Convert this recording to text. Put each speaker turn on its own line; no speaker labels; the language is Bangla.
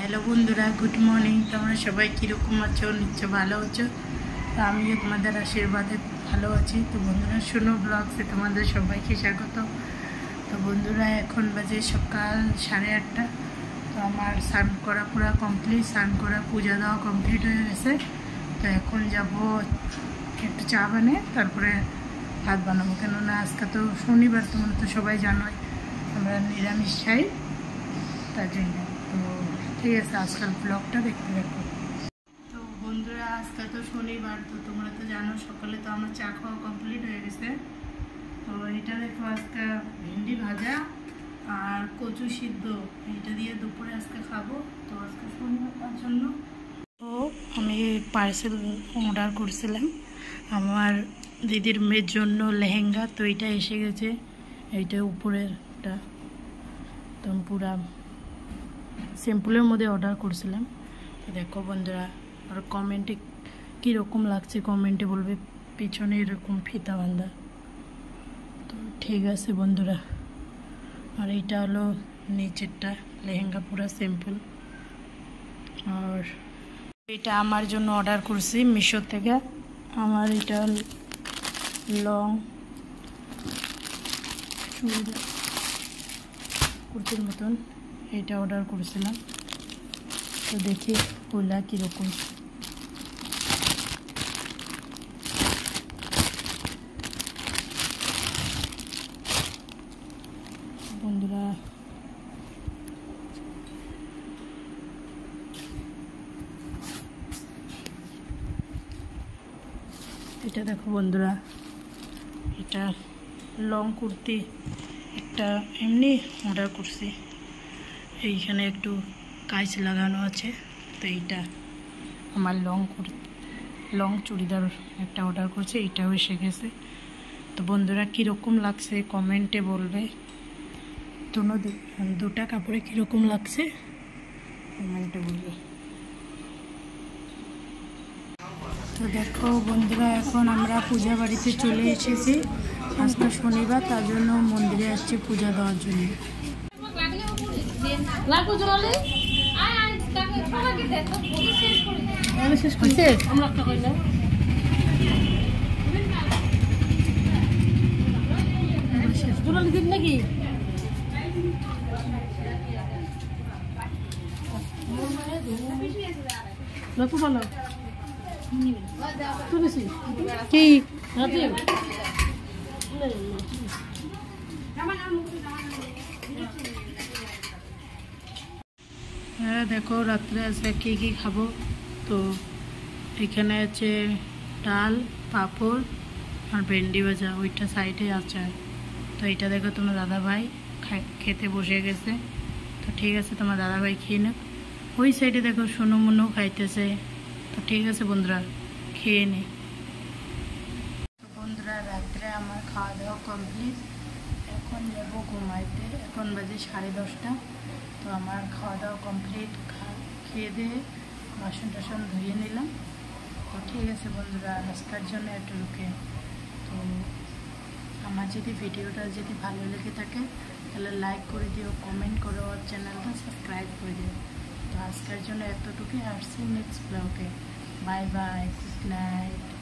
হ্যালো বন্ধুরা, গুড মর্নিং। তোমরা সবাই কীরকম আছো? নিশ্চয় ভালো আছো। তো আমিও তোমাদের আশীর্বাদে ভালো আছি। তো বন্ধুরা, শোনো ব্লগসে তোমাদের সবাইকে স্বাগত। তো বন্ধুরা, এখন বাজে সকাল 8:30। তো আমার স্নান করা পুরো কমপ্লিট, স্নান করা পূজা দেওয়া কমপ্লিট হয়ে গেছে। তো এখন যাব একটু চা বানিয়ে তারপরে ভাত বানাবো, কেননা আজকে তো শনিবার, তোমরা তো সবাই জানোই আমরা নিরামিষ খাই, তার জন্য। তো ঠিক আছে, আজকাল ব্লগটা দেখতে থাকো। তো বন্ধুরা, আজকে তো শনিবার, তো তোমরা তো জানো সকালে তো আমার চা খাওয়া কমপ্লিট হয়ে গেছে। তো এটা দেখো, আজকে ভেন্ডি ভাজা আর কচু সিদ্ধ, এটা দিয়ে দুপুরে আজকে খাবো। তো আজকে শনিবার জন্য তো আমি পার্সেল অর্ডার করছিলাম আমার দিদির মেয়ের জন্য লেহেঙ্গা। তো এটা এসে গেছে, এইটা উপরেরটা তো পুরা সিম্পলের মধ্যে অর্ডার করছিলাম। তো দেখো বন্ধুরা, আর কমেন্টে কীরকম লাগছে কমেন্টে বলবে। পিছনে এরকম ফিতা বাঁধা। তো ঠিক আছে বন্ধুরা, আর এইটা হলো নিচেরটা লেহেঙ্গা, পুরা সিম্পল। আর এটা আমার জন্য অর্ডার করছি মিশো থেকে। আমার এটা লং চুড়িদার কুর্তির মতন এটা অর্ডার করেছিলাম। তো দেখি ওলা কীরকম। বন্ধুরা, এটা দেখো বন্ধুরা, এটা লং কুর্তি একটা এমনি অর্ডার করছি। এইখানে একটু কাঁচ লাগানো আছে। তো এইটা আমার লং চুড়িদার একটা অর্ডার করছে, এইটাও এসে গেছে। তো বন্ধুরা, কীরকম লাগছে কমেন্টে বলবে। দুটা কাপড়ে কীরকম লাগছে কমেন্টে বলবে। তো দেখো বন্ধুরা, এখন আমরা পূজা বাড়িতে চলে এসেছি। আজকে শনিবার, তার জন্য মন্দিরে আসছি পূজা দেওয়ার জন্য। নাকি ভালো কি হ্যাঁ দেখো, রাত্রে আজকে কী খাবো। তো এখানে আছে ডাল, পাঁপড় আর ভেন্ডি ভাজা, ওইটা সাইডে আচার। তো এইটা দেখো, তোমার দাদাভাই খেতে বসে গেছে। তো ঠিক আছে, তোমার দাদাভাই খেয়ে নে। ওই সাইডে দেখো সোনু মনু খাইতেছে। তো ঠিক আছে বন্ধুরা, খেয়ে নে। তো বন্ধুরা, রাত্রে আমার খাওয়া দাওয়া কমপ্লিট। এখন যাবো ঘুমাইতে। এখন বাজে 10:30। তো আমার খাওয়া দাওয়া কমপ্লিট, খেয়ে দিয়ে বাসন টাসন ধুয়ে নিলাম। তো ঠিক আছে বন্ধুরা, আজকের জন্য একটু রুখে। তো আমার যদি ভিডিওটা যদি ভালো লেগে থাকে তাহলে লাইক করে দিও, কমেন্ট করো, আর চ্যানেলটা সাবস্ক্রাইব করে দিও। তো আজকের জন্য এতটুকুই। আসছি নেক্সট ব্লগে। Bye bye, good night.